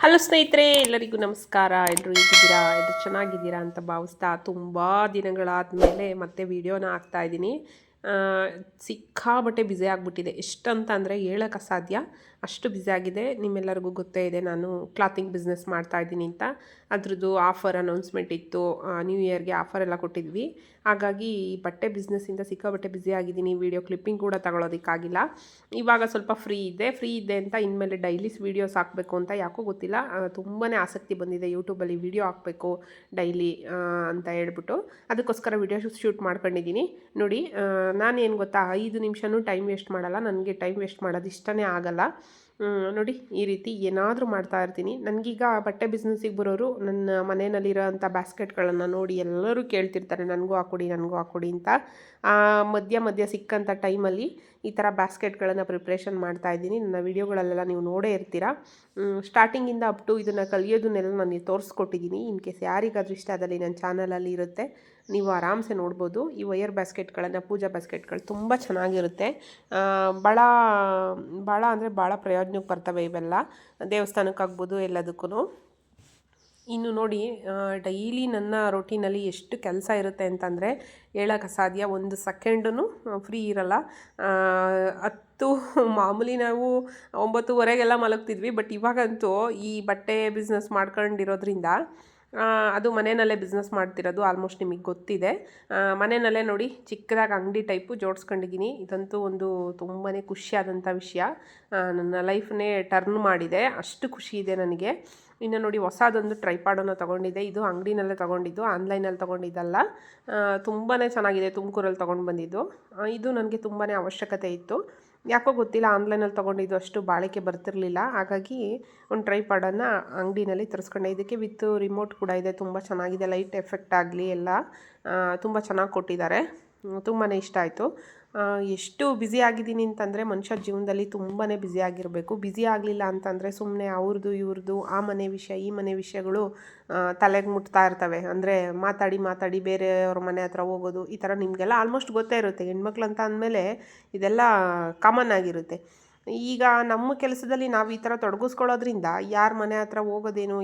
Hello ಸ್ನೇಹಿತರೆ, ಎಲ್ಲರಿಗೂ ನಮಸ್ಕಾರ. ಎಲ್ಲರೂ ಹೇಗಿದ್ದೀರಾ? ಎಲ್ಲರೂ ಚೆನ್ನಾಗಿದ್ದೀರಾ ಅಂತ ಭಾವಿಸ್ತಾ ತುಂಬ ದಿನಗಳಾದ ಮೇಲೆ ಮತ್ತೆ ವೀಡಿಯೋನ ಹಾಕ್ತಾಯಿದ್ದೀನಿ. ಸಿಕ್ಕಾಬಟ್ಟೆ ಬ್ಯುಸಿ ಆಗಿಬಿಟ್ಟಿದೆ. ಎಷ್ಟಂತ ಅಂದರೆ ಹೇಳೋಕ್ಕೆ ಅಸಾಧ್ಯ, ಅಷ್ಟು ಬ್ಯುಸಿ ಆಗಿದೆ. ನಿಮ್ಮೆಲ್ಲರಿಗೂ ಗೊತ್ತೇ ಇದೆ ನಾನು ಕ್ಲಾತಿಂಗ್ ಬಿಸ್ನೆಸ್ ಮಾಡ್ತಾಯಿದ್ದೀನಿ ಅಂತ. ಅದ್ರದ್ದು ಆಫರ್ ಅನೌನ್ಸ್ಮೆಂಟ್ ಇತ್ತು, ನ್ಯೂ ಇಯರ್ಗೆ ಆಫರ್ ಎಲ್ಲ ಕೊಟ್ಟಿದ್ವಿ. ಹಾಗಾಗಿ ಈ ಬಟ್ಟೆ ಬಿಸ್ನೆಸ್ಸಿಂದ ಸಿಕ್ಕಾಬಟ್ಟೆ ಬ್ಯುಸಿ ಆಗಿದ್ದೀನಿ. ವೀಡಿಯೋ ಕ್ಲಿಪ್ಪಿಂಗ್ ಕೂಡ ತಗೊಳ್ಳೋದಕ್ಕಾಗಿಲ್ಲ. ಇವಾಗ ಸ್ವಲ್ಪ ಫ್ರೀ ಇದೆ ಅಂತ ಇನ್ಮೇಲೆ ಡೈಲೀಸ್ ವೀಡಿಯೋಸ್ ಹಾಕಬೇಕು ಅಂತ ಯಾಕೋ ಗೊತ್ತಿಲ್ಲ, ತುಂಬಾ ಆಸಕ್ತಿ ಬಂದಿದೆ. ಯೂಟ್ಯೂಬಲ್ಲಿ ವೀಡಿಯೋ ಹಾಕಬೇಕು ಡೈಲಿ ಅಂತ ಹೇಳ್ಬಿಟ್ಟು ಅದಕ್ಕೋಸ್ಕರ ವೀಡಿಯೋ ಶೂಟ್ ಮಾಡ್ಕೊಂಡಿದ್ದೀನಿ. ನೋಡಿ, ನಾನೇನು ಗೊತ್ತಾ, 5 ನಿಮಿಷನೂ ಟೈಮ್ ವೇಸ್ಟ್ ಮಾಡಲ್ಲ. ನನಗೆ ಟೈಮ್ ವೇಸ್ಟ್ ಮಾಡೋದು ಇಷ್ಟನೇ ಆಗಲ್ಲ. ನೋಡಿ, ಈ ರೀತಿ ಏನಾದರೂ ಮಾಡ್ತಾ ಇರ್ತೀನಿ. ನನಗೀಗ ಬಟ್ಟೆ ಬಿಸ್ನೆಸ್ಸಿಗೆ ಬರೋರು ನನ್ನ ಮನೆಯಲ್ಲಿರೋ ಅಂಥ ಬ್ಯಾಸ್ಕೆಟ್ಗಳನ್ನು ನೋಡಿ ಎಲ್ಲರೂ ಕೇಳ್ತಿರ್ತಾರೆ, ನನಗೂ ಹಾಕ್ಕೊಡಿ ಅಂತ. ಮಧ್ಯ ಸಿಕ್ಕಂಥ ಟೈಮಲ್ಲಿ ಈ ಥರ ಬ್ಯಾಸ್ಕೆಟ್ಗಳನ್ನು ಪ್ರಿಪ್ರೇಷನ್ ಮಾಡ್ತಾಯಿದ್ದೀನಿ. ನನ್ನ ವೀಡಿಯೋಗಳಲ್ಲೆಲ್ಲ ನೀವು ನೋಡೇ ಇರ್ತೀರ. ಸ್ಟಾರ್ಟಿಂಗಿಂದ ಅಪ್ ಟು ಇದನ್ನು ಕಲಿಯೋದನ್ನೆಲ್ಲ ನಾನು ತೋರಿಸ್ಕೊಟ್ಟಿದ್ದೀನಿ. ಇನ್ ಕೇಸ್ ಯಾರಿಗಾದ್ರೂ ಇಷ್ಟ ಆದಲ್ಲಿ ನನ್ನ ಚಾನಲಲ್ಲಿ ಇರುತ್ತೆ, ನೀವು ಆರಾಮ್ಸೆ ನೋಡ್ಬೋದು. ಈ ವಯರ್ ಬ್ಯಾಸ್ಕೆಟ್ಗಳನ್ನು, ಪೂಜಾ ಬ್ಯಾಸ್ಕೆಟ್ಗಳು ತುಂಬ ಚೆನ್ನಾಗಿರುತ್ತೆ. ಭಾಳ ಅಂದರೆ ಭಾಳ ಪ್ರಯೋಜನಕ್ಕೆ ಬರ್ತವೆ ಇವೆಲ್ಲ, ದೇವಸ್ಥಾನಕ್ಕಾಗ್ಬೋದು ಎಲ್ಲದಕ್ಕೂ. ಇನ್ನು ನೋಡಿ, ಡೈಲಿ ನನ್ನ ರೊಟೀನಲ್ಲಿ ಎಷ್ಟು ಕೆಲಸ ಇರುತ್ತೆ ಅಂತಂದರೆ ಹೇಳೋಕ್ಕೆ ಅಸಾಧ್ಯ. ಒಂದು ಸೆಕೆಂಡೂ ಫ್ರೀ ಇರಲ್ಲ. ಮಾಮೂಲಿ ನಾವು 9:30ಗೆಲ್ಲ ಮಲಗ್ತಿದ್ವಿ. ಬಟ್ ಇವಾಗಂತೂ ಈ ಬಟ್ಟೆ ಬಿಸ್ನೆಸ್ ಮಾಡ್ಕೊಂಡಿರೋದ್ರಿಂದ, ಅದು ಮನೆಯಲ್ಲೇ ಬಿಸ್ನೆಸ್ ಮಾಡ್ತಿರೋದು, ಆಲ್ಮೋಸ್ಟ್ ನಿಮಗೆ ಗೊತ್ತಿದೆ. ಮನೆಯಲ್ಲೇ ನೋಡಿ ಚಿಕ್ಕದಾಗಿ ಅಂಗಡಿ ಟೈಪು ಜೋಡಿಸ್ಕೊಂಡಿದ್ದೀನಿ. ಇದಂತೂ ಒಂದು ತುಂಬಾ ಖುಷಿಯಾದಂಥ ವಿಷಯ. ನನ್ನ ಲೈಫನ್ನೇ ಟರ್ನ್ ಮಾಡಿದೆ, ಅಷ್ಟು ಖುಷಿ ಇದೆ ನನಗೆ. ಇನ್ನು ನೋಡಿ, ಹೊಸದೊಂದು ಟ್ರೈಪಾಡನ್ನು ತೊಗೊಂಡಿದ್ದೆ. ಇದು ಅಂಗಡಿನಲ್ಲೇ ತೊಗೊಂಡಿದ್ದು, ಆನ್ಲೈನಲ್ಲಿ ತೊಗೊಂಡಿದ್ದಲ್ಲ. ತುಂಬಾ ಚೆನ್ನಾಗಿದೆ. ತುಮಕೂರಲ್ಲಿ ತೊಗೊಂಡು ಬಂದಿದ್ದು. ಇದು ನನಗೆ ತುಂಬಾ ಅವಶ್ಯಕತೆ ಇತ್ತು. ಯಾಕೋ ಗೊತ್ತಿಲ್ಲ, ಆನ್ಲೈನಲ್ಲಿ ತೊಗೊಂಡಿದ್ದು ಅಷ್ಟು ಬಾಳಿಕೆ ಬರ್ತಿರಲಿಲ್ಲ. ಹಾಗಾಗಿ ಒಂದು ಟ್ರೈಪಾಡನ್ನು ಅಂಗಡಿನಲ್ಲಿ ತರಿಸ್ಕೊಂಡೆ. ಇದಕ್ಕೆ ವಿತ್ ರಿಮೋಟ್ ಕೂಡ ಇದೆ. ತುಂಬ ಚೆನ್ನಾಗಿದೆ. ಲೈಟ್ ಎಫೆಕ್ಟ್ ಆಗಲಿ ಎಲ್ಲ ತುಂಬ ಚೆನ್ನಾಗಿ ಕೊಟ್ಟಿದ್ದಾರೆ. ತುಂಬಾ ಇಷ್ಟ ಆಯಿತು. ಎಷ್ಟು ಬ್ಯುಸಿ ಆಗಿದ್ದೀನಿ ಅಂತಂದರೆ, ಮನುಷ್ಯ ಜೀವನದಲ್ಲಿ ತುಂಬಾ ಬ್ಯುಸಿ ಆಗಿರಬೇಕು. ಬ್ಯುಸಿ ಆಗಲಿಲ್ಲ ಅಂತಂದರೆ ಸುಮ್ಮನೆ ಅವ್ರದ್ದು ಇವ್ರದ್ದು ಆ ಮನೆ ವಿಷಯ ಈ ಮನೆ ವಿಷಯಗಳು ತಲೆಗೆ ಮುಟ್ತಾ ಇರ್ತವೆ. ಅಂದರೆ ಮಾತಾಡಿ ಬೇರೆಯವ್ರ ಮನೆ ಹತ್ರ ಹೋಗೋದು, ಈ ಥರ ನಿಮಗೆಲ್ಲ ಆಲ್ಮೋಸ್ಟ್ ಗೊತ್ತೇ ಇರುತ್ತೆ. ಹೆಣ್ಮಕ್ಳು ಅಂತ ಅಂದಮೇಲೆ ಇದೆಲ್ಲ ಕಾಮನ್ ಆಗಿರುತ್ತೆ. ಈಗ ನಮ್ಮ ಕೆಲಸದಲ್ಲಿ ನಾವು ಈ ಥರ ತೊಡಗಿಸ್ಕೊಳ್ಳೋದ್ರಿಂದ ಯಾರ ಮನೆ ಹತ್ರ ಹೋಗೋದೇನು,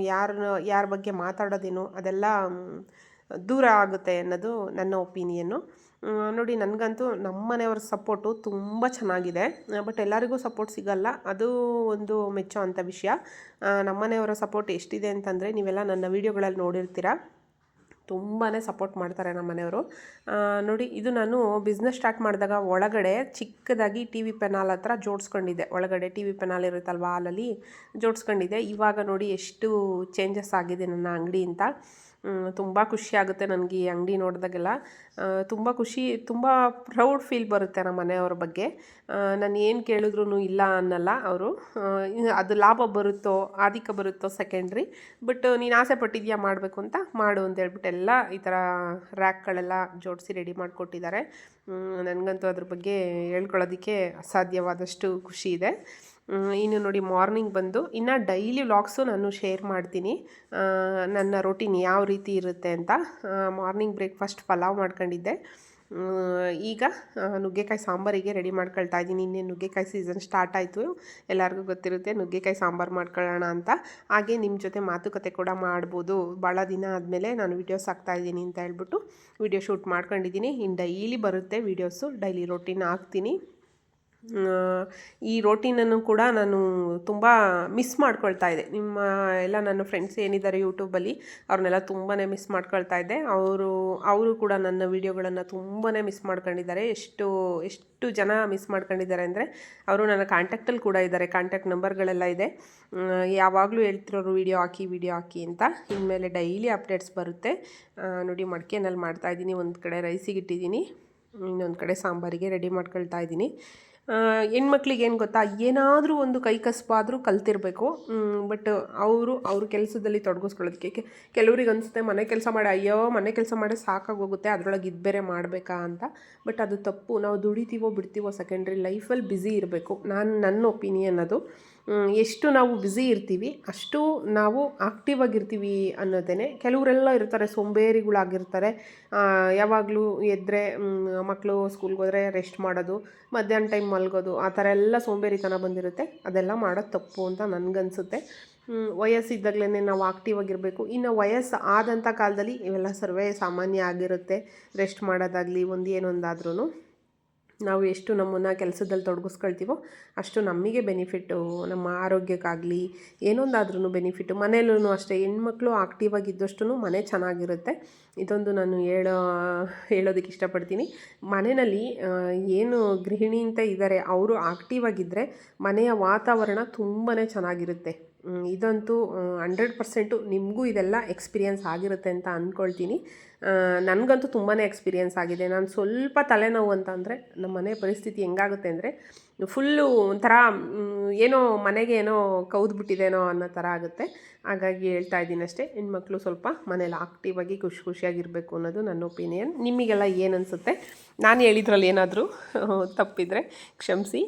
ಯಾರ ಬಗ್ಗೆ ಮಾತಾಡೋದೇನು, ಅದೆಲ್ಲ ದೂರ ಆಗುತ್ತೆ ಅನ್ನೋದು ನನ್ನ ಒಪಿನಿಯನ್ನು. ನೋಡಿ, ನನಗಂತೂ ನಮ್ಮ ಮನೆಯವ್ರ ಸಪೋರ್ಟು ತುಂಬ ಚೆನ್ನಾಗಿದೆ. ಬಟ್ ಎಲ್ಲರಿಗೂ ಸಪೋರ್ಟ್ ಸಿಗಲ್ಲ, ಅದು ಒಂದು ಮೆಚ್ಚೋ ಅಂಥ ವಿಷಯ. ನಮ್ಮ ಮನೆಯವರ ಸಪೋರ್ಟ್ ಎಷ್ಟಿದೆ ಅಂತಂದರೆ, ನೀವೆಲ್ಲ ನನ್ನ ವೀಡಿಯೋಗಳಲ್ಲಿ ನೋಡಿರ್ತೀರ, ತುಂಬಾ ಸಪೋರ್ಟ್ ಮಾಡ್ತಾರೆ ನಮ್ಮ ಮನೆಯವರು. ನೋಡಿ, ಇದು ನಾನು ಬಿಸ್ನೆಸ್ ಸ್ಟಾರ್ಟ್ ಮಾಡಿದಾಗ ಒಳಗಡೆ ಚಿಕ್ಕದಾಗಿ TV ಪೆನಾಲ್ ಹತ್ರ ಜೋಡಿಸ್ಕೊಂಡಿದ್ದೆ. ಒಳಗಡೆ TV ಪೆನಾಲ್ ಇರುತ್ತಲ್ವ, ಹಾಲಲ್ಲಿ ಜೋಡಿಸ್ಕೊಂಡಿದ್ದೆ. ಇವಾಗ ನೋಡಿ ಎಷ್ಟು ಚೇಂಜಸ್ ಆಗಿದೆ ನನ್ನ ಅಂಗಡಿ ಅಂತ. ತುಂಬ ಖುಷಿ ಆಗುತ್ತೆ ನನಗೆ ಈ ಅಂಗಡಿ ನೋಡಿದಾಗೆಲ್ಲ. ತುಂಬ ಖುಷಿ, ತುಂಬ ಪ್ರೌಡ್ ಫೀಲ್ ಬರುತ್ತೆ ನಮ್ಮ ಮನೆಯವ್ರ ಬಗ್ಗೆ. ನಾನು ಏನು ಕೇಳಿದ್ರೂ ಇಲ್ಲ ಅನ್ನಲ್ಲ ಅವರು. ಅದು ಲಾಭ ಬರುತ್ತೋ ಆಧಿಕ ಬರುತ್ತೋ ಸೆಕೆಂಡ್ರಿ, ಬಟ್ ನೀನು ಆಸೆ ಪಟ್ಟಿದ್ಯಾ ಮಾಡಬೇಕು ಅಂತ ಮಾಡು ಅಂತ ಹೇಳ್ಬಿಟ್ಟು ಎಲ್ಲ ಈ ಥರ ರ್ಯಾಕ್ಗಳೆಲ್ಲ ಜೋಡಿಸಿ ರೆಡಿ ಮಾಡಿಕೊಟ್ಟಿದ್ದಾರೆ. ನನಗಂತೂ ಅದ್ರ ಬಗ್ಗೆ ಹೇಳ್ಕೊಳ್ಳೋದಕ್ಕೆ ಅಸಾಧ್ಯವಾದಷ್ಟು ಖುಷಿ ಇದೆ. ಇನ್ನು ನೋಡಿ, ಮಾರ್ನಿಂಗ್ ಬಂದು ಇನ್ನು ಡೈಲಿ ವ್ಲಾಗ್ಸು ನಾನು ಶೇರ್ ಮಾಡ್ತೀನಿ, ನನ್ನ ರೊಟೀನ್ ಯಾವ ರೀತಿ ಇರುತ್ತೆ ಅಂತ. ಮಾರ್ನಿಂಗ್ ಬ್ರೇಕ್ಫಾಸ್ಟ್ ಪಲಾವ್ ಮಾಡ್ಕೊಂಡಿದ್ದೆ. ಈಗ ನುಗ್ಗೆಕಾಯಿ ಸಾಂಬಾರಿಗೆ ರೆಡಿ ಮಾಡ್ಕೊಳ್ತಾ ಇದ್ದೀನಿ. ಇನ್ನೇ ನುಗ್ಗೆಕಾಯಿ ಸೀಸನ್ ಸ್ಟಾರ್ಟ್ ಆಯಿತು, ಎಲ್ಲರಿಗೂ ಗೊತ್ತಿರುತ್ತೆ. ನುಗ್ಗೆಕಾಯಿ ಸಾಂಬಾರು ಮಾಡ್ಕೊಳ್ಳೋಣ ಅಂತ. ಹಾಗೆ ನಿಮ್ಮ ಜೊತೆ ಮಾತುಕತೆ ಕೂಡ ಮಾಡ್ಬೋದು. ಭಾಳ ದಿನ ಆದಮೇಲೆ ನಾನು ವೀಡಿಯೋಸ್ ಹಾಕ್ತಾಯಿದ್ದೀನಿ ಅಂತ ಹೇಳ್ಬಿಟ್ಟು ವೀಡಿಯೋ ಶೂಟ್ ಮಾಡ್ಕೊಂಡಿದ್ದೀನಿ. ಇನ್ನು ಡೈಲಿ ಬರುತ್ತೆ ವೀಡಿಯೋಸು, ಡೈಲಿ ರೊಟೀನ್ ಹಾಕ್ತೀನಿ. ಈ ರೋಟೀನನ್ನು ಕೂಡ ನಾನು ತುಂಬ ಮಿಸ್ ಮಾಡ್ಕೊಳ್ತಾ ಇದ್ದೆ. ಎಲ್ಲ ನನ್ನ ಫ್ರೆಂಡ್ಸ್ ಏನಿದ್ದಾರೆ ಯೂಟ್ಯೂಬಲ್ಲಿ, ಅವ್ರನ್ನೆಲ್ಲ ತುಂಬಾ ಮಿಸ್ ಮಾಡ್ಕೊಳ್ತಾ ಇದ್ದೆ. ಅವರು ಕೂಡ ನನ್ನ ವೀಡಿಯೋಗಳನ್ನು ತುಂಬಾ ಮಿಸ್ ಮಾಡ್ಕೊಂಡಿದ್ದಾರೆ. ಎಷ್ಟು ಜನ ಮಿಸ್ ಮಾಡ್ಕೊಂಡಿದ್ದಾರೆ ಅಂದರೆ, ಅವರು ನನ್ನ ಕಾಂಟ್ಯಾಕ್ಟಲ್ಲಿ ಕೂಡ ಇದ್ದಾರೆ, ಕಾಂಟ್ಯಾಕ್ಟ್ ನಂಬರ್ಗಳೆಲ್ಲ ಇದೆ. ಯಾವಾಗಲೂ ಹೇಳ್ತಿರೋರು ವಿಡಿಯೋ ಹಾಕಿ ಅಂತ. ಇನ್ಮೇಲೆ ಡೈಲಿ ಅಪ್ಡೇಟ್ಸ್ ಬರುತ್ತೆ. ನೋಡಿ, ಮಡಿಕೆನಲ್ಲಿ ಮಾಡ್ತಾಯಿದ್ದೀನಿ. ಒಂದು ಕಡೆ ರೈಸಿಗೆ ಇಟ್ಟಿದ್ದೀನಿ, ಇನ್ನೊಂದು ಕಡೆ ಸಾಂಬಾರಿಗೆ ರೆಡಿ ಮಾಡ್ಕೊಳ್ತಾ ಇದ್ದೀನಿ. ಹೆಣ್ಮಕ್ಳಿಗೆ ಏನು ಗೊತ್ತಾ, ಏನಾದರೂ ಒಂದು ಕೈ ಕಸಬಾದರೂ ಕಲ್ತಿರಬೇಕು. ಬಟ್ ಅವ್ರ ಕೆಲಸದಲ್ಲಿ ತೊಡಗಿಸ್ಕೊಳ್ಳೋದಕ್ಕೆ ಕೆಲವ್ರಿಗೆ ಅನಿಸುತ್ತೆ, ಮನೆ ಕೆಲಸ ಮಾಡಿ ಮನೆ ಕೆಲಸ ಮಾಡಿ ಸಾಕಾಗೋಗುತ್ತೆ, ಅದರೊಳಗೆ ಇದು ಬೇರೆ ಮಾಡಬೇಕಾ ಅಂತ. ಬಟ್ ಅದು ತಪ್ಪು. ನಾವು ದುಡಿತೀವೋ ಬಿಡ್ತೀವೋ ಸೆಕೆಂಡ್ರಿ, ಲೈಫಲ್ಲಿ ಬ್ಯುಸಿ ಇರಬೇಕು. ನನ್ನ ಒಪಿನಿಯನ್ ಅದು. ಎಷ್ಟು ನಾವು ಬ್ಯುಸಿ ಇರ್ತೀವಿ ಅಷ್ಟು ನಾವು ಆಕ್ಟಿವ್ ಆಗಿರ್ತೀವಿ ಅನ್ನೋದೇ. ಕೆಲವರೆಲ್ಲ ಇರ್ತಾರೆ ಸೋಂಬೇರಿಗಳಾಗಿರ್ತಾರೆ, ಯಾವಾಗಲೂ ಎದ್ದರೆ ಮಕ್ಕಳು ಸ್ಕೂಲ್ಗೆ ಹೋದರೆ ರೆಸ್ಟ್ ಮಾಡೋದು, ಮಧ್ಯಾಹ್ನ ಟೈಮ್ ಮಲಗೋದು, ಆ ಥರ ಎಲ್ಲ ಸೋಂಬೇರಿತನ ಬಂದಿರುತ್ತೆ. ಅದೆಲ್ಲ ಮಾಡೋದು ತಪ್ಪು ಅಂತ ನನಗನ್ಸುತ್ತೆ. ವಯಸ್ಸಿದ್ದಾಗಲೇ ನಾವು ಆಕ್ಟಿವ್ ಆಗಿರಬೇಕು. ಇನ್ನು ವಯಸ್ಸು ಆದಂಥ ಕಾಲದಲ್ಲಿ ಇವೆಲ್ಲ ಸರ್ವೇ ಸಾಮಾನ್ಯ ಆಗಿರುತ್ತೆ. ರೆಸ್ಟ್ ಮಾಡೋದಾಗಲಿ ಏನೊಂದಾದ್ರೂ ನಾವು ಎಷ್ಟು ನಮ್ಮನ್ನು ಕೆಲಸದಲ್ಲಿ ತೊಡಗಿಸ್ಕೊಳ್ತೀವೋ ಅಷ್ಟು ನಮಗೆ ಬೆನಿಫಿಟ್ಟು, ನಮ್ಮ ಆರೋಗ್ಯಕ್ಕಾಗಲಿ ಏನೊಂದಾದ್ರೂ ಬೆನಿಫಿಟ್ಟು. ಮನೇಲೂ ಅಷ್ಟೇ, ಹೆಣ್ಮಕ್ಳು ಆಕ್ಟಿವ್ ಆಗಿದ್ದಷ್ಟು ಮನೆ ಚೆನ್ನಾಗಿರುತ್ತೆ. ಇದೊಂದು ನಾನು ಹೇಳೋದಕ್ಕೆ ಇಷ್ಟಪಡ್ತೀನಿ. ಮನೆಯಲ್ಲಿ ಏನು ಗೃಹಿಣಿ ಅಂತ ಇದ್ದಾರೆ ಅವರು ಆಕ್ಟಿವ್ ಆಗಿದ್ದರೆ ಮನೆಯ ವಾತಾವರಣ ತುಂಬಾ ಚೆನ್ನಾಗಿರುತ್ತೆ. ಇದಂತೂ 100% ನಿಮಗೂ ಇದೆಲ್ಲ ಎಕ್ಸ್ಪೀರಿಯೆನ್ಸ್ ಆಗಿರುತ್ತೆ ಅಂತ ಅಂದ್ಕೊಳ್ತೀನಿ. ನನಗಂತೂ ತುಂಬಾ ಎಕ್ಸ್ಪೀರಿಯೆನ್ಸ್ ಆಗಿದೆ. ನಾನು ಸ್ವಲ್ಪ ತಲೆನೋವು ಅಂತಂದರೆ ನಮ್ಮ ಮನೆ ಪರಿಸ್ಥಿತಿ ಹೆಂಗಾಗುತ್ತೆ ಅಂದರೆ ಫುಲ್ಲು ಒಂಥರ ಏನೋ ಮನೆಗೆ ಏನೋ ಕೌದ್ಬಿಟ್ಟಿದೇನೋ ಅನ್ನೋ ಥರ ಆಗುತ್ತೆ. ಹಾಗಾಗಿ ಹೇಳ್ತಾ ಇದ್ದೀನಿ ಅಷ್ಟೇ. ಹೆಣ್ಮಕ್ಳು ಸ್ವಲ್ಪ ಮನೇಲಿ ಆಕ್ಟಿವಾಗಿ ಖುಷಿಯಾಗಿರಬೇಕು ಅನ್ನೋದು ನನ್ನ ಒಪಿನಿಯನ್. ನಿಮಗೆಲ್ಲ ಏನು ಅನಿಸುತ್ತೆ? ನಾನು ಹೇಳಿದ್ರಲ್ಲಿ ಏನಾದರೂ ತಪ್ಪಿದರೆ ಕ್ಷಮಿಸಿ.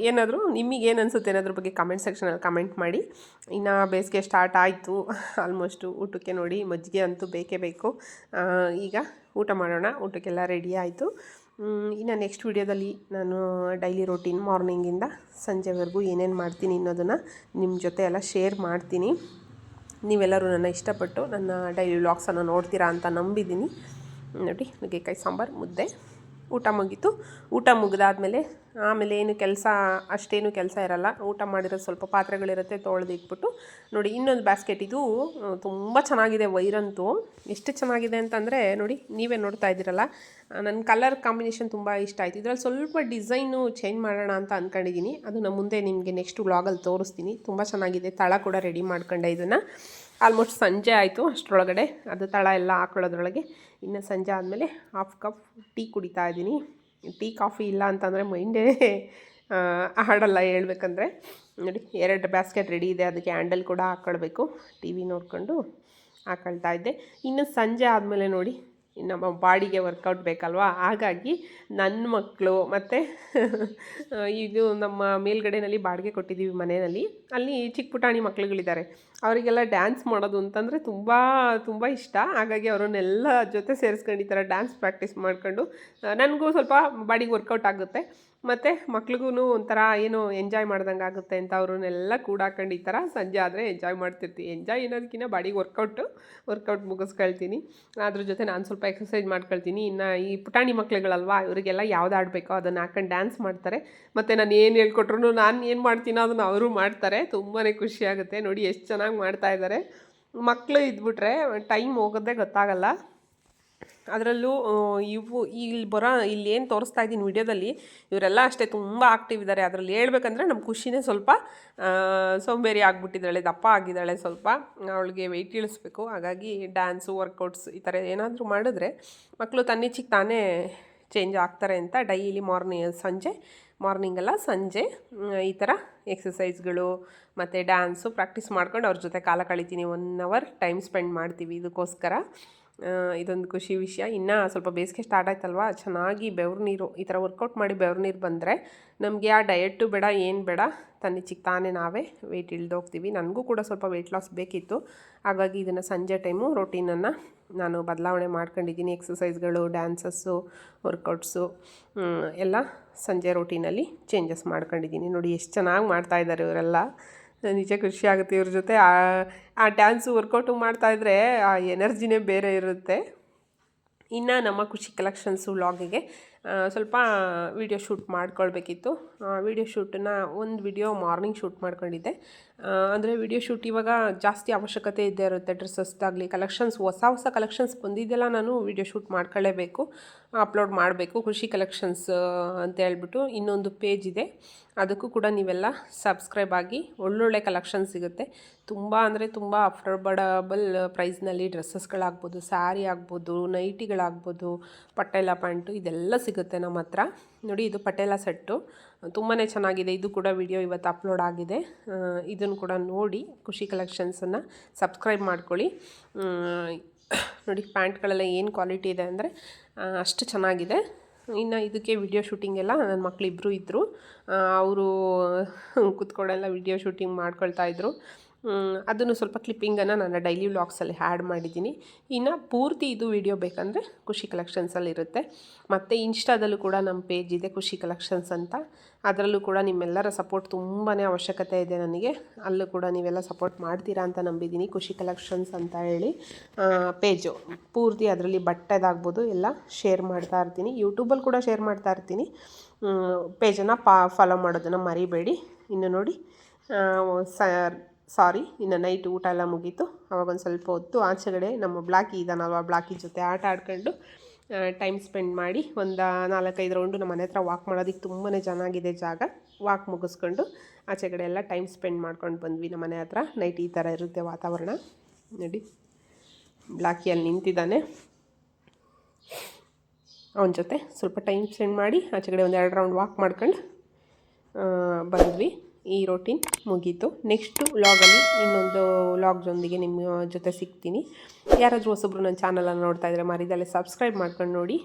ಏನಾದರೂ ನಿಮಗೇನು ಅನಿಸುತ್ತೆ ಅನ್ನೋದ್ರ ಬಗ್ಗೆ ಕಮೆಂಟ್ ಸೆಕ್ಷನಲ್ಲಿ ಕಮೆಂಟ್ ಮಾಡಿ. ಇನ್ನು ಬೇಸಿಗೆ ಸ್ಟಾರ್ಟ್ ಆಯಿತು ಆಲ್ಮೋಸ್ಟು. ಊಟಕ್ಕೆ ನೋಡಿ ಮಜ್ಜಿಗೆ ಅಂತೂ ಬೇಕೇ ಬೇಕು. ಈಗ ಊಟ ಮಾಡೋಣ. ಊಟಕ್ಕೆಲ್ಲ ರೆಡಿ ಆಯಿತು. ಇನ್ನು ನೆಕ್ಸ್ಟ್ ವೀಡಿಯೋದಲ್ಲಿ ನಾನು ಡೈಲಿ ರೂಟೀನ್ ಮಾರ್ನಿಂಗಿಂದ ಸಂಜೆವರೆಗೂ ಏನೇನು ಮಾಡ್ತೀನಿ ಅನ್ನೋದನ್ನು ನಿಮ್ಮ ಜೊತೆ ಎಲ್ಲ ಶೇರ್ ಮಾಡ್ತೀನಿ. ನೀವೆಲ್ಲರೂ ನನ್ನ ಇಷ್ಟಪಟ್ಟು ನನ್ನ ಡೈಲಿ ವ್ಲಾಗ್ಸನ್ನು ನೋಡ್ತೀರಾ ಅಂತ ನಂಬಿದ್ದೀನಿ. ನೋಡಿ, ನುಗ್ಗೆಕಾಯಿ ಸಾಂಬಾರು, ಮುದ್ದೆ. ಊಟ ಮುಗೀತು. ಊಟ ಮುಗಿದಾದ್ಮೇಲೆ ಆಮೇಲೆ ಅಷ್ಟೇನು ಕೆಲಸ ಇರಲ್ಲ. ಊಟ ಮಾಡಿರೋದು ಸ್ವಲ್ಪ ಪಾತ್ರೆಗಳಿರುತ್ತೆ, ತೊಳೆದಿಟ್ಬಿಟ್ಟು ನೋಡಿ ಇನ್ನೊಂದು ಬ್ಯಾಸ್ಕೆಟ್. ಇದು ತುಂಬ ಚೆನ್ನಾಗಿದೆ ವೈರಂತೂ. ಎಷ್ಟು ಚೆನ್ನಾಗಿದೆ ಅಂತಂದರೆ ನೋಡಿ, ನೀವೇ ನೋಡ್ತಾ ಇದ್ದೀರಲ್ಲ. ನನ್ನ ಕಲರ್ ಕಾಂಬಿನೇಷನ್ ತುಂಬ ಇಷ್ಟ ಆಯಿತು. ಇದರಲ್ಲಿ ಸ್ವಲ್ಪ ಡಿಸೈನು ಚೇಂಜ್ ಮಾಡೋಣ ಅಂತ ಅಂದ್ಕೊಂಡಿದ್ದೀನಿ. ಅದನ್ನು ಮುಂದೆ ನಿಮಗೆ ನೆಕ್ಸ್ಟ್ ವ್ಲಾಗಲ್ಲಿ ತೋರಿಸ್ತೀನಿ. ತುಂಬ ಚೆನ್ನಾಗಿದೆ. ತಳ ಕೂಡ ರೆಡಿ ಮಾಡ್ಕೊಂಡೆ. ಇದನ್ನು ಆಲ್ಮೋಸ್ಟ್ ಸಂಜೆ ಆಯಿತು ಅಷ್ಟರೊಳಗಡೆ. ಅದು ತಳ ಎಲ್ಲ ಹಾಕೊಳ್ಳೋದ್ರೊಳಗೆ ಇನ್ನು ಸಂಜೆ ಆದಮೇಲೆ 1/2 ಕಪ್ ಟೀ ಕುಡಿತಾ ಇದ್ದೀನಿ. ಟೀ ಕಾಫಿ ಇಲ್ಲ ಅಂತಂದರೆ ಮೈಂಡೇ ಆಡಲ್ಲ ಹೇಳ್ಬೇಕಂದ್ರೆ. ನೋಡಿ 2 ಬ್ಯಾಸ್ಕೆಟ್ ರೆಡಿ ಇದೆ. ಅದಕ್ಕೆ ಹ್ಯಾಂಡಲ್ ಕೂಡ ಹಾಕ್ಕೊಳ್ಬೇಕು. ಟಿ ವಿ ನೋಡಿಕೊಂಡು ಹಾಕೊಳ್ತಾ ಇದ್ದೆ. ಇನ್ನು ಸಂಜೆ ಆದಮೇಲೆ ನೋಡಿ ನಮ್ಮ ಬಾಡಿಗೆ ವರ್ಕೌಟ್ ಬೇಕಲ್ವಾ, ಹಾಗಾಗಿ ನನ್ನ ಮಕ್ಕಳು ಮತ್ತು ಇದು ನಮ್ಮ ಮೇಲ್ಗಡೆಯಲ್ಲಿ ಬಾಡಿಗೆ ಕೊಟ್ಟಿದ್ದೀವಿ ಮನೆಯಲ್ಲಿ. ಅಲ್ಲಿ ಚಿಕ್ಕ ಪುಟಾಣಿ ಮಕ್ಳುಗಳಿದ್ದಾರೆ. ಅವರಿಗೆಲ್ಲ ಡ್ಯಾನ್ಸ್ ಮಾಡೋದು ಅಂತಂದರೆ ತುಂಬ ತುಂಬ ಇಷ್ಟ. ಹಾಗಾಗಿ ಅವರನ್ನೆಲ್ಲ ಜೊತೆ ಸೇರಿಸ್ಕೊಂಡು ಈ ಥರ ಡ್ಯಾನ್ಸ್ ಪ್ರಾಕ್ಟೀಸ್ ಮಾಡ್ಕೊಂಡು ನನಗೂ ಸ್ವಲ್ಪ ಬಾಡಿಗೆ ವರ್ಕೌಟ್ ಆಗುತ್ತೆ, ಮತ್ತು ಮಕ್ಳಿಗೂ ಒಂಥರ ಏನೋ ಎಂಜಾಯ್ ಮಾಡ್ದಂಗೆ ಆಗುತ್ತೆ ಅಂತ ಅವ್ರನ್ನೆಲ್ಲ ಕೂಡಾಕೊಂಡು ಈ ಥರ ಸಂಜೆ ಆದರೆ ಎಂಜಾಯ್ ಮಾಡ್ತಿರ್ತೀವಿ. ಎಂಜಾಯ್ ಅನ್ನೋದಕ್ಕಿಂತ ಬಾಡಿಗೆ ವರ್ಕೌಟ್ ಮುಗಿಸ್ಕೊಳ್ತೀನಿ. ಅದ್ರ ಜೊತೆ ನಾನು ಸ್ವಲ್ಪ ಎಕ್ಸಸೈಸ್ ಮಾಡ್ಕೊಳ್ತೀನಿ. ಇನ್ನು ಈ ಪುಟಾಣಿ ಮಕ್ಳುಗಳಲ್ವಾ, ಇವರಿಗೆಲ್ಲ ಯಾವ್ದು ಆಡಬೇಕೋ ಅದನ್ನು ಹಾಕೊಂಡು ಡ್ಯಾನ್ಸ್ ಮಾಡ್ತಾರೆ. ಮತ್ತು ನಾನು ಏನು ಹೇಳ್ಕೊಟ್ರು ನಾನು ಏನು ಮಾಡ್ತೀನೋ ಅದನ್ನು ಅವರು ಮಾಡ್ತಾರೆ. ತುಂಬಾ ಖುಷಿಯಾಗುತ್ತೆ. ನೋಡಿ ಎಷ್ಟು ಚೆನ್ನಾಗಿ ಮಾಡ್ತಾಯಿದ್ದಾರೆ. ಮಕ್ಕಳು ಇದ್ಬಿಟ್ರೆ ಟೈಮ್ ಹೋಗೋದೇ ಗೊತ್ತಾಗಲ್ಲ. ಅದರಲ್ಲೂ ಇಲ್ಲೇನು ತೋರಿಸ್ತಾ ಇದ್ದೀನಿ ವಿಡಿಯೋದಲ್ಲಿ ಇವರೆಲ್ಲ ಅಷ್ಟೇ ತುಂಬ ಆಕ್ಟಿವ್ ಇದ್ದಾರೆ. ಅದರಲ್ಲಿ ಹೇಳ್ಬೇಕಂದ್ರೆ ನಮ್ಮ ಖುಷಿನೇ ಸ್ವಲ್ಪ ಸೋಂಬೇರಿ ಆಗಿಬಿಟ್ಟಿದ್ದಾಳೆ, ದಪ್ಪ ಆಗಿದ್ದಾಳೆ ಸ್ವಲ್ಪ. ಅವಳಿಗೆ ವೆಯ್ಟ್ ಇಳಿಸ್ಬೇಕು. ಹಾಗಾಗಿ ಡ್ಯಾನ್ಸು, ವರ್ಕೌಟ್ಸ್ ಈ ಥರ ಏನಾದರೂ ಮಾಡಿದ್ರೆ ಮಕ್ಕಳು ತನ್ನಿಚ್ಚಿಗೆ ತಾನೇ ಚೇಂಜ್ ಆಗ್ತಾರೆ ಅಂತ ಡೈಲಿ ಮಾರ್ನಿಂಗಲ್ಲ ಸಂಜೆ ಈ ಥರ ಎಕ್ಸಸೈಸ್ಗಳು ಮತ್ತು ಡ್ಯಾನ್ಸು ಪ್ರಾಕ್ಟೀಸ್ ಮಾಡ್ಕೊಂಡು ಅವ್ರ ಜೊತೆ ಕಾಲ ಕಳಿತೀನಿ. 1 ಅವರ್ ಟೈಮ್ ಸ್ಪೆಂಡ್ ಮಾಡ್ತೀವಿ ಇದಕ್ಕೋಸ್ಕರ. ಇದೊಂದು ಖುಷಿ ವಿಷಯ. ಇನ್ನು ಸ್ವಲ್ಪ ಬೇಸಿಗೆ ಸ್ಟಾರ್ಟ್ ಆಯ್ತಲ್ವ, ಚೆನ್ನಾಗಿ ಬೆವ್ರು ನೀರು ಈ ಥರ ವರ್ಕೌಟ್ ಮಾಡಿ ಬೆವ್ರು ನೀರು ಬಂದರೆ ನಮಗೆ ಆ ಡಯೆಟ್ಟು ಬೇಡ, ಏನು ಬೇಡ, ತನ್ನಿಚ್ಚಿಗೆ ತಾನೇ ನಾವೇ ವೆಯ್ಟ್ ಇಳ್ದೋಗ್ತೀವಿ. ನನಗೂ ಕೂಡ ಸ್ವಲ್ಪ ವೆಯ್ಟ್ ಲಾಸ್ ಬೇಕಿತ್ತು. ಹಾಗಾಗಿ ಇದನ್ನು ಸಂಜೆ ಟೈಮು ರೊಟೀನನ್ನು ನಾನು ಬದಲಾವಣೆ ಮಾಡ್ಕೊಂಡಿದ್ದೀನಿ. ಎಕ್ಸಸೈಸ್ಗಳು, ಡ್ಯಾನ್ಸಸ್ಸು, ವರ್ಕೌಟ್ಸು ಎಲ್ಲ ಸಂಜೆ ರೊಟೀನಲ್ಲಿ ಚೇಂಜಸ್ ಮಾಡ್ಕೊಂಡಿದ್ದೀನಿ. ನೋಡಿ ಎಷ್ಟು ಚೆನ್ನಾಗಿ ಮಾಡ್ತಾಯಿದ್ದಾರೆ ಇವರೆಲ್ಲ. ನಿಜ ಖುಷಿ ಆಗುತ್ತೆ ಇವ್ರ ಜೊತೆ ಆ ಡ್ಯಾನ್ಸು ವರ್ಕೌಟು ಮಾಡ್ತಾಯಿದ್ರೆ ಆ ಎನರ್ಜಿನೇ ಬೇರೆ ಇರುತ್ತೆ. ಇನ್ನು ನಮ್ಮ ಖುಷಿ ಕಲೆಕ್ಷನ್ಸು ವ್ಲಾಗಿಗೆ ಸ್ವಲ್ಪ ವೀಡಿಯೋ ಶೂಟ್ ಮಾಡ್ಕೊಳ್ಬೇಕಿತ್ತು. ವೀಡಿಯೋ ಶೂಟನ್ನು ಒಂದು ವಿಡಿಯೋ ಮಾರ್ನಿಂಗ್ ಶೂಟ್ ಮಾಡ್ಕೊಂಡಿದ್ದೆ. ಅಂದರೆ ವೀಡಿಯೋ ಶೂಟ್ ಇವಾಗ ಜಾಸ್ತಿ ಅವಶ್ಯಕತೆ ಇದ್ದೇ ಇರುತ್ತೆ. ಡ್ರೆಸ್ಸಸ್ದಾಗಲಿ ಕಲೆಕ್ಷನ್ಸ್ ಹೊಸ ಕಲೆಕ್ಷನ್ಸ್ ಬಂದಿದ್ದೆಲ್ಲ ನಾನು ವೀಡಿಯೋ ಶೂಟ್ ಮಾಡ್ಕೊಳ್ಳೇಬೇಕು, ಅಪ್ಲೋಡ್ ಮಾಡಬೇಕು. ಖುಷಿ ಕಲೆಕ್ಷನ್ಸ್ ಅಂತ ಹೇಳ್ಬಿಟ್ಟು ಇನ್ನೊಂದು ಪೇಜ್ ಇದೆ, ಅದಕ್ಕೂ ಕೂಡ ನೀವೆಲ್ಲ ಸಬ್ಸ್ಕ್ರೈಬ್ ಆಗಿ. ಒಳ್ಳೊಳ್ಳೆ ಕಲೆಕ್ಷನ್ಸ್ ಸಿಗುತ್ತೆ. ತುಂಬ ಅಂದರೆ ತುಂಬ ಅಫೋರ್ಡಬಲ್ ಪ್ರೈಸ್ನಲ್ಲಿ ಡ್ರೆಸ್ಸಸ್ಗಳಾಗ್ಬೋದು, ಸ್ಯಾರಿ ಆಗ್ಬೋದು, ನೈಟಿಗಳಾಗ್ಬೋದು, ಪಟೇಲ ಪ್ಯಾಂಟು ಇದೆಲ್ಲ ಸಿಗುತ್ತೆ ನಮ್ಮ ಹತ್ರ. ನೋಡಿ ಇದು ಪಟೇಲ ಸೆಟ್ಟು ತುಂಬಾ ಚೆನ್ನಾಗಿದೆ. ಇದು ಕೂಡ ವಿಡಿಯೋ ಇವತ್ತು ಅಪ್ಲೋಡ್ ಆಗಿದೆ. ಇದನ್ನು ಕೂಡ ನೋಡಿ ಖುಷಿ ಕಲೆಕ್ಷನ್ಸನ್ನು ಸಬ್ಸ್ಕ್ರೈಬ್ ಮಾಡ್ಕೊಳ್ಳಿ. ನೋಡಿ ಪ್ಯಾಂಟ್ಗಳೆಲ್ಲ ಏನು ಕ್ವಾಲಿಟಿ ಇದೆ ಅಂದರೆ ಅಷ್ಟು ಚೆನ್ನಾಗಿದೆ. ಇನ್ನು ಇದಕ್ಕೆ ವಿಡಿಯೋ ಶೂಟಿಂಗೆಲ್ಲ ನನ್ನ ಮಕ್ಕಳಿಬ್ಬರು ಇದ್ದರು. ಅವರು ಕೂತ್ಕೊಂಡೆಲ್ಲ ವಿಡಿಯೋ ಶೂಟಿಂಗ್ ಮಾಡ್ಕೊಳ್ತಾಯಿದ್ರು. ಅದನ್ನು ಸ್ವಲ್ಪ ಕ್ಲಿಪ್ಪಿಂಗನ್ನು ನಾನು ಡೈಲಿ ವ್ಲಾಗ್ಸಲ್ಲಿ ಆ್ಯಡ್ ಮಾಡಿದ್ದೀನಿ. ಇನ್ನು ಪೂರ್ತಿ ಇದು ವಿಡಿಯೋ ಬೇಕಂದರೆ ಖುಷಿ ಕಲೆಕ್ಷನ್ಸಲ್ಲಿರುತ್ತೆ. ಮತ್ತು ಇನ್ಸ್ಟಾದಲ್ಲೂ ಕೂಡ ನಮ್ಮ ಪೇಜ್ ಇದೆ ಖುಷಿ ಕಲೆಕ್ಷನ್ಸ್ ಅಂತ. ಅದರಲ್ಲೂ ಕೂಡ ನಿಮ್ಮೆಲ್ಲರ ಸಪೋರ್ಟ್ ತುಂಬಾ ಅವಶ್ಯಕತೆ ಇದೆ ನನಗೆ. ಅಲ್ಲೂ ಕೂಡ ನೀವೆಲ್ಲ ಸಪೋರ್ಟ್ ಮಾಡ್ತೀರಾ ಅಂತ ನಂಬಿದ್ದೀನಿ. ಖುಷಿ ಕಲೆಕ್ಷನ್ಸ್ ಅಂತ ಹೇಳಿ ಪೇಜು ಪೂರ್ತಿ ಅದರಲ್ಲಿ ಬಟ್ಟೆದಾಗ್ಬೋದು ಎಲ್ಲ ಶೇರ್ ಮಾಡ್ತಾ ಇರ್ತೀನಿ. ಯೂಟ್ಯೂಬಲ್ಲಿ ಕೂಡ ಶೇರ್ ಮಾಡ್ತಾ ಇರ್ತೀನಿ. ಪೇಜನ್ನು ಫಾಲೋ ಮಾಡೋದನ್ನು ಮರಿಬೇಡಿ. ಇನ್ನು ನೋಡಿ ಸಾರಿ ಇನ್ನು ನೈಟ್ ಊಟ ಎಲ್ಲ ಮುಗೀತು. ಅವಾಗೊಂದು ಸ್ವಲ್ಪ ಹೊತ್ತು ಆಚೆಗಡೆ ನಮ್ಮ ಬ್ಲಾಕಿ ಇದ್ದಾನಲ್ವ, ಬ್ಲಾಕಿ ಜೊತೆ ಆಟ ಆಡ್ಕೊಂಡು ಟೈಮ್ ಸ್ಪೆಂಡ್ ಮಾಡಿ ಒಂದು 4-5 ರೌಂಡು ನಮ್ಮ ಮನೆ ಹತ್ರ ವಾಕ್ ಮಾಡೋದಕ್ಕೆ ತುಂಬಾ ಚೆನ್ನಾಗಿದೆ ಜಾಗ. ವಾಕ್ ಮುಗಿಸ್ಕೊಂಡು ಆಚೆಗಡೆ ಎಲ್ಲ ಟೈಮ್ ಸ್ಪೆಂಡ್ ಮಾಡ್ಕೊಂಡು ಬಂದ್ವಿ ನಮ್ಮ ಮನೆ ಹತ್ರ. ನೈಟ್ ಈ ಥರ ಇರುತ್ತೆ ವಾತಾವರಣ. ನೋಡಿ ಬ್ಲಾಕಿಯಲ್ಲಿ ನಿಂತಿದ್ದಾನೆ. ಅವನ ಜೊತೆ ಸ್ವಲ್ಪ ಟೈಮ್ ಸ್ಪೆಂಡ್ ಮಾಡಿ ಆಚೆಗಡೆ ಒಂದು 2 ರೌಂಡ್ ವಾಕ್ ಮಾಡ್ಕೊಂಡು ಬಂದ್ವಿ. ಈ ರೂಟೀನ್ ಮುಗೀತು. ನೆಕ್ಸ್ಟು ವ್ಲಾಗಲ್ಲಿ ಇನ್ನೊಂದು ವ್ಲಾಗ್ದೊಂದಿಗೆ ನಿಮ್ಮ ಜೊತೆ ಸಿಗ್ತೀನಿ. ಯಾರಾದರೂ ಹೊಸಬ್ರು ನನ್ನ ಚಾನಲನ್ನು ನೋಡ್ತಾ ಇದ್ದರೆ ಮರಿದಲ್ಲೇ ಸಬ್ಸ್ಕ್ರೈಬ್ ಮಾಡ್ಕೊಂಡು ನೋಡಿ.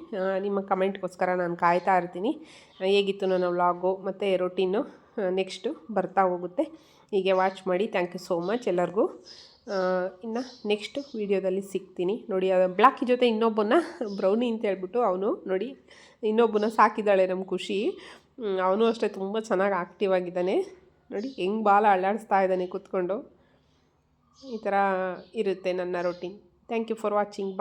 ನಿಮ್ಮ ಕಮೆಂಟ್ಗೋಸ್ಕರ ನಾನು ಕಾಯ್ತಾ ಇರ್ತೀನಿ. ಹೇಗಿತ್ತು ನನ್ನ ವ್ಲಾಗು ಮತ್ತು ರೂಟೀನು ನೆಕ್ಸ್ಟು ಬರ್ತಾ ಹೋಗುತ್ತೆ. ಹೀಗೆ ವಾಚ್ ಮಾಡಿ. ಥ್ಯಾಂಕ್ ಯು ಸೋ ಮಚ್ ಎಲ್ಲರಿಗೂ. ಇನ್ನು ನೆಕ್ಸ್ಟು ವೀಡಿಯೋದಲ್ಲಿ ಸಿಗ್ತೀನಿ. ನೋಡಿ ಬ್ಲಾಕಿ ಜೊತೆ ಇನ್ನೊಬ್ಬನ ಬ್ರೌನಿ ಅಂತ ಹೇಳ್ಬಿಟ್ಟು ಅವನು ನೋಡಿ ಇನ್ನೊಬ್ಬನ ಸಾಕಿದ್ದಾಳೆ ನಮ್ಮ ಖುಷಿ. ಅವನು ಅಷ್ಟೇ ತುಂಬ ಚೆನ್ನಾಗಿ ಆ್ಯಕ್ಟಿವ್ ಆಗಿದ್ದಾನೆ. ನೋಡಿ ಹೆಂಗೆ ಬಾಲ ಅಳ್ಳಾಡಿಸ್ತಾ ಇದ್ದಾನೆ ಕೂತ್ಕೊಂಡು. ಈ ಥರ ಇರುತ್ತೆ ನನ್ನ routine. Thank you for watching.